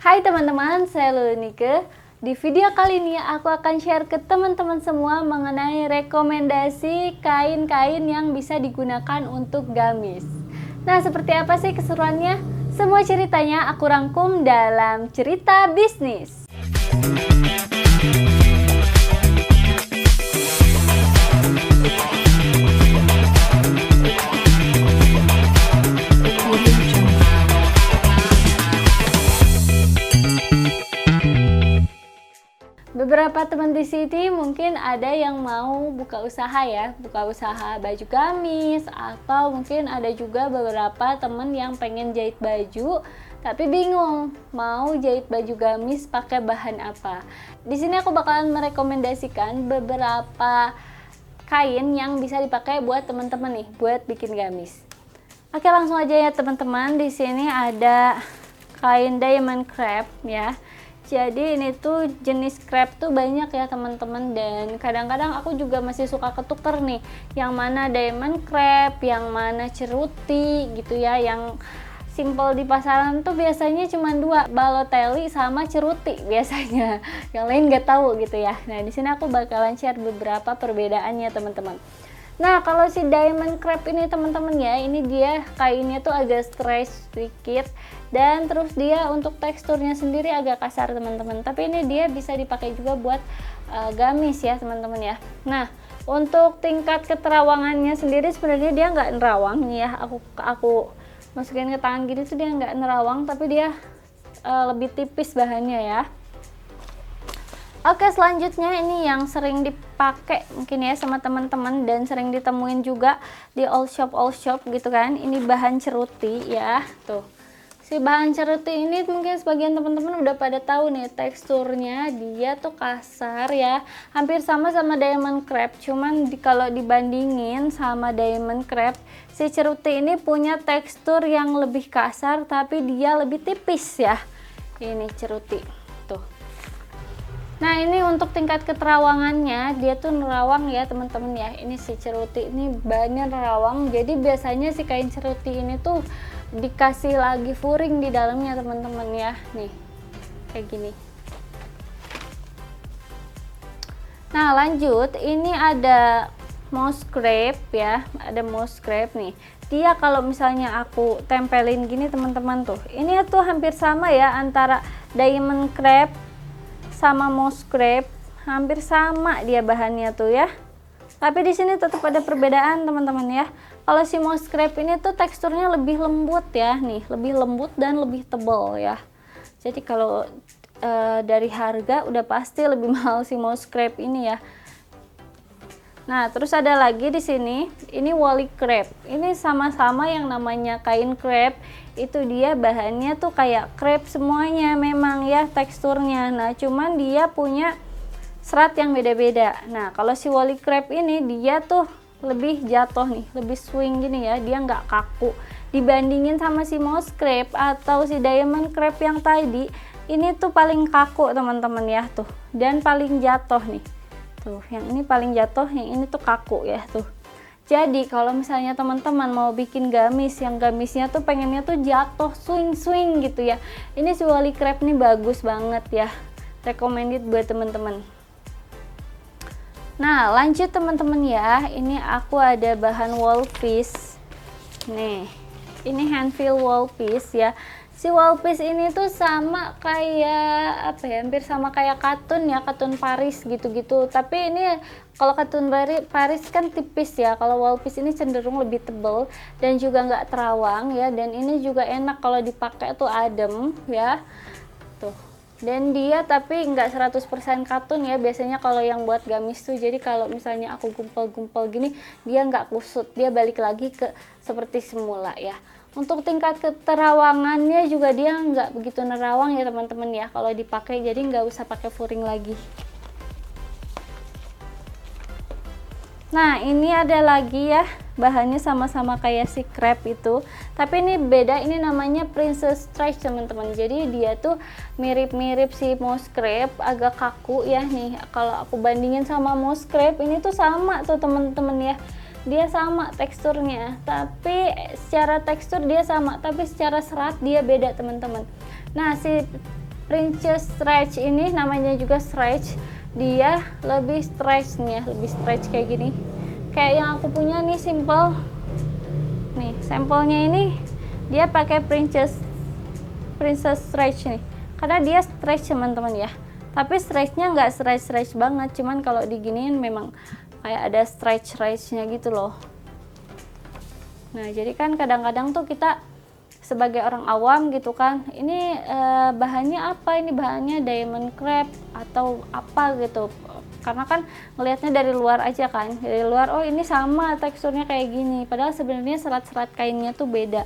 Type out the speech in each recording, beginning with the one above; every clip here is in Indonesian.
Hai teman-teman, saya Lulunike. Di video kali ini aku akan share ke teman-teman semua mengenai rekomendasi kain-kain yang bisa digunakan untuk gamis. Nah, seperti apa sih keseruannya? Semua ceritanya aku rangkum dalam Cerita Bisnis. Beberapa teman di sini mungkin ada yang mau buka usaha ya, buka usaha baju gamis, atau mungkin ada juga beberapa teman yang pengen jahit baju tapi bingung mau jahit baju gamis pakai bahan apa. Di sini aku bakalan merekomendasikan beberapa kain yang bisa dipakai buat teman-teman nih, buat bikin gamis. Oke, langsung aja ya teman-teman. Di sini ada kain diamond crepe ya. Jadi ini tuh jenis crepe tuh banyak ya teman-teman, dan kadang-kadang aku juga masih suka ketuker nih, yang mana diamond crepe, yang mana ceruti gitu ya. Yang simple di pasaran tuh biasanya cuma dua, Balotelli sama ceruti biasanya. Yang lain nggak tahu gitu ya. Nah, di sini aku bakalan share beberapa perbedaannya teman-teman. Nah, kalau si diamond crepe ini teman-teman ya, ini dia kainnya tuh agak stretch sedikit, dan terus dia untuk teksturnya sendiri agak kasar teman-teman. Tapi ini dia bisa dipakai juga buat gamis ya teman-teman ya. Nah, untuk tingkat keterawangannya sendiri sebenarnya dia nggak nerawang nih ya. Aku masukin ke tangan gini tuh dia nggak nerawang, tapi dia lebih tipis bahannya ya. Oke, selanjutnya ini yang sering dipakai mungkin ya sama teman-teman dan sering ditemuin juga di all shop gitu kan. Ini bahan ceruti ya. Tuh. Si bahan ceruti ini mungkin sebagian teman-teman udah pada tahu nih, teksturnya dia tuh kasar ya. Hampir sama diamond crepe, cuman kalau dibandingin sama diamond crepe, si ceruti ini punya tekstur yang lebih kasar tapi dia lebih tipis ya. Ini ceruti. Tuh. Nah, ini untuk tingkat keterawangannya dia tuh nerawang ya teman-teman ya. Ini si ceruti ini bahannya nerawang, jadi biasanya si kain ceruti ini tuh dikasih lagi furing di dalamnya teman-teman ya. Nih kayak gini. Nah, lanjut, ini ada moss crepe ya, ada moss crepe nih. Dia kalau misalnya aku tempelin gini teman-teman tuh, ini tuh hampir sama ya antara diamond crepe sama moss crepe, hampir sama dia bahannya tuh ya. Tapi di sini tetap ada perbedaan teman-teman ya. Kalau si moss crepe ini tuh teksturnya lebih lembut ya, nih lebih lembut dan lebih tebal ya. Jadi kalau dari harga udah pasti lebih mahal si moss crepe ini ya. Nah, terus ada lagi di sini, ini woolly crepe. Ini sama-sama yang namanya kain crepe, itu dia bahannya tuh kayak crepe semuanya memang ya teksturnya. Nah, cuman dia punya serat yang beda-beda. Nah, kalau si woolly crepe ini dia tuh lebih jatuh nih, lebih swing gini ya, dia nggak kaku. Dibandingin sama si moss crepe atau si diamond crepe yang tadi, ini tuh paling kaku teman-teman ya tuh, dan paling jatuh nih. Tuh, yang ini paling jatuh, yang ini tuh kaku ya tuh. Jadi kalau misalnya teman-teman mau bikin gamis yang gamisnya tuh pengennya tuh jatuh swing-swing gitu ya, ini si woolly crepe nih bagus banget ya, recommended buat teman-teman. Nah, lanjut teman-teman ya, ini aku ada bahan wall piece nih. Ini hand feel wall piece ya. Si wall piece ini tuh sama kayak apa ya, hampir sama kayak katun ya, katun Paris gitu-gitu. Tapi ini kalau katun Paris kan tipis ya, kalau wall piece ini cenderung lebih tebal dan juga nggak terawang ya. Dan ini juga enak kalau dipakai tuh adem ya. Tuh. Dan dia tapi nggak 100% katun ya, biasanya kalau yang buat gamis tuh, jadi kalau misalnya aku gumpal-gumpal gini dia nggak kusut, dia balik lagi ke seperti semula ya. Untuk tingkat keterawangannya juga dia nggak begitu nerawang ya teman-teman ya kalau dipakai, jadi nggak usah pakai furing lagi. Nah, ini ada lagi ya, bahannya sama-sama kayak si crepe itu, tapi ini beda, ini namanya princess stretch teman-teman. Jadi dia tuh mirip-mirip si moss crepe, agak kaku ya nih. Kalau aku bandingin sama moss crepe, ini tuh sama tuh teman-teman ya. Dia sama teksturnya, tapi secara tekstur dia sama, tapi secara serat dia beda teman-teman. Nah, si Princess Stretch ini namanya juga stretch, dia lebih stretch nih ya, lebih stretch kayak gini. Kayak yang aku punya nih simple. Nih, sampelnya ini dia pakai Princess Stretch nih. Karena dia stretch teman-teman ya. Tapi stretchnya nggak stretch banget, cuman kalau diginiin memang kayak ada stretch-nya gitu loh. Nah, jadi kan kadang-kadang tuh kita sebagai orang awam gitu kan, ini bahannya apa, ini bahannya diamond crepe atau apa gitu, karena kan ngelihatnya dari luar aja kan, dari luar oh ini sama teksturnya kayak gini, padahal sebenarnya serat-serat kainnya tuh beda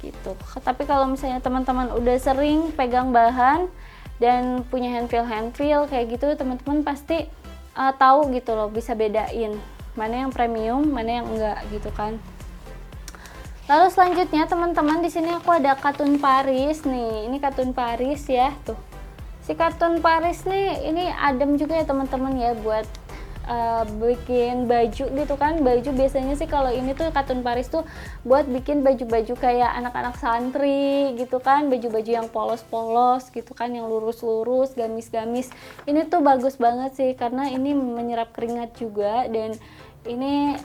gitu. Tapi kalau misalnya teman-teman udah sering pegang bahan dan punya hand feel kayak gitu, teman-teman pasti tahu gitu loh, bisa bedain mana yang premium mana yang enggak gitu kan. Lalu selanjutnya teman-teman, di sini aku ada katun Paris nih. Ini katun Paris ya, tuh. Si katun Paris nih, ini adem juga ya teman-teman ya buat bikin baju gitu kan. Baju biasanya sih kalau ini tuh katun Paris tuh buat bikin baju-baju kayak anak-anak santri gitu kan, baju-baju yang polos-polos gitu kan, yang lurus-lurus, gamis-gamis. Ini tuh bagus banget sih karena ini menyerap keringat juga, dan ini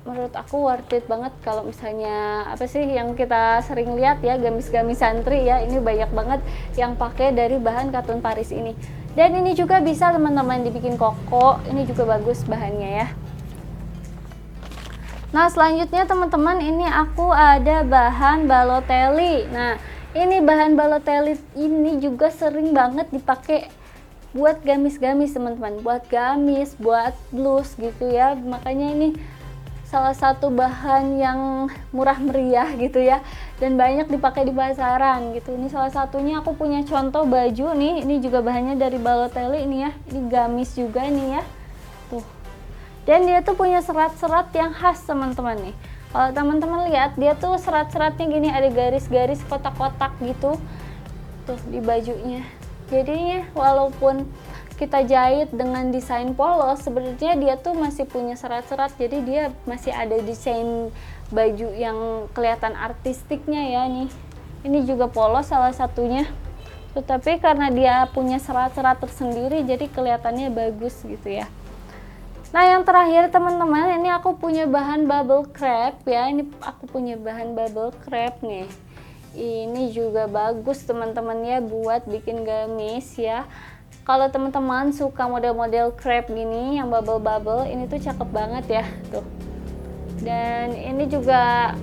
menurut aku worth it banget. Kalau misalnya apa sih yang kita sering lihat ya, gamis-gamis santri ya, ini banyak banget yang pakai dari bahan katun Paris ini. Dan ini juga bisa teman-teman dibikin koko, ini juga bagus bahannya ya. Nah selanjutnya teman-teman, ini aku ada bahan Balotelli. Nah ini bahan Balotelli ini juga sering banget dipakai buat gamis-gamis teman-teman, buat gamis, buat blus gitu ya. Makanya ini salah satu bahan yang murah meriah gitu ya, dan banyak dipakai di pasaran gitu. Ini salah satunya, aku punya contoh baju nih, ini juga bahannya dari Balotelli ini ya, ini gamis juga nih ya tuh, dan dia tuh punya serat-serat yang khas teman-teman nih. Kalau teman-teman lihat, dia tuh serat-seratnya gini, ada garis-garis kotak-kotak gitu tuh di bajunya. Jadinya walaupun kita jahit dengan desain polos, sebenarnya dia tuh masih punya serat-serat, jadi dia masih ada desain baju yang kelihatan artistiknya ya nih. Ini juga polos salah satunya, tetapi karena dia punya serat-serat tersendiri jadi kelihatannya bagus gitu ya. Nah yang terakhir teman-teman, ini aku punya bahan bubble crepe ya, ini aku punya bahan bubble crepe nih. Ini juga bagus teman-teman ya buat bikin gamis ya. Kalau teman-teman suka model-model crepe gini yang bubble-bubble, ini tuh cakep banget ya tuh. Dan ini juga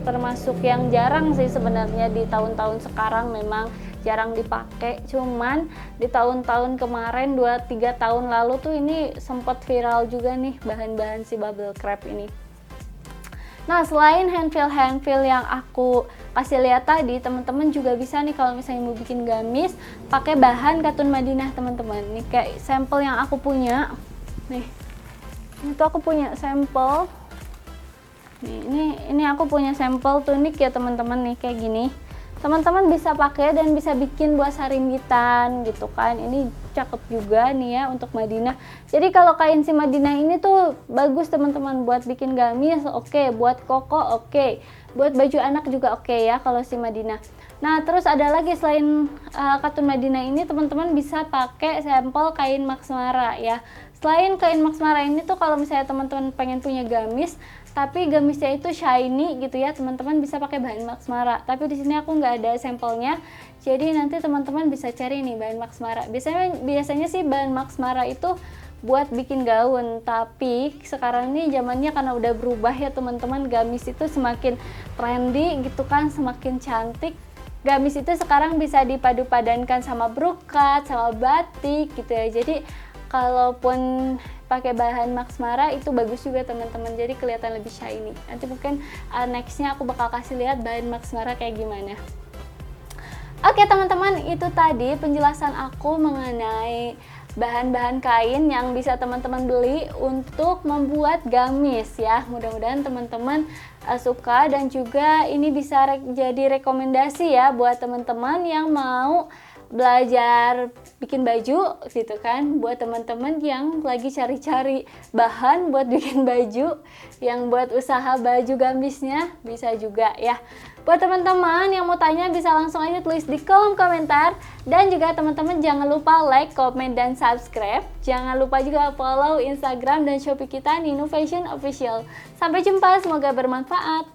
termasuk yang jarang sih sebenarnya di tahun-tahun sekarang, memang jarang dipakai. Cuman di tahun-tahun kemarin 2-3 tahun lalu tuh ini sempat viral juga nih bahan-bahan si bubble crepe ini. Nah selain hand feel yang aku kasih lihat tadi, teman-teman juga bisa nih kalau misalnya mau bikin gamis pakai bahan katun Madinah teman-teman. Nih kayak sampel yang aku punya nih, itu aku punya sampel nih, ini aku punya sampel tunik ya teman-teman nih, kayak gini. Teman-teman bisa pakai dan bisa bikin buat sarimbitan gitu kan. Ini cakep juga nih ya untuk Madinah. Jadi kalau kain si Madinah ini tuh bagus teman-teman buat bikin gamis, oke, buat koko oke, buat baju anak juga oke ya kalau si Madinah. Nah terus ada lagi selain katun Madinah ini, teman-teman bisa pakai sampel kain Max Mara ya. Selain kain Max Mara ini tuh, kalau misalnya teman-teman pengen punya gamis tapi gamisnya itu shiny gitu ya, teman-teman bisa pakai bahan Max Mara. Tapi di sini aku nggak ada sampelnya, jadi nanti teman-teman bisa cari nih bahan Max Mara. Biasanya sih bahan Max Mara itu buat bikin gaun, tapi sekarang ini zamannya karena udah berubah ya teman-teman, gamis itu semakin trendy gitu kan, semakin cantik. Gamis itu sekarang bisa dipadu-padankan sama brokat, sama batik gitu ya. Jadi kalaupun pakai bahan Max Mara itu bagus juga teman-teman, jadi kelihatan lebih shiny. Nanti mungkin nextnya aku bakal kasih lihat bahan Max Mara kayak gimana. Oke teman-teman, itu tadi penjelasan aku mengenai bahan-bahan kain yang bisa teman-teman beli untuk membuat gamis ya. Mudah-mudahan teman-teman suka, dan juga ini bisa jadi rekomendasi ya buat teman-teman yang mau belajar bikin baju gitu kan, buat teman-teman yang lagi cari-cari bahan buat bikin baju, yang buat usaha baju gamisnya bisa juga ya. Buat teman-teman yang mau tanya bisa langsung aja tulis di kolom komentar. Dan juga teman-teman jangan lupa like, komen, dan subscribe. Jangan lupa juga follow Instagram dan Shopee kita Ninu Fashion Official. Sampai jumpa, semoga bermanfaat.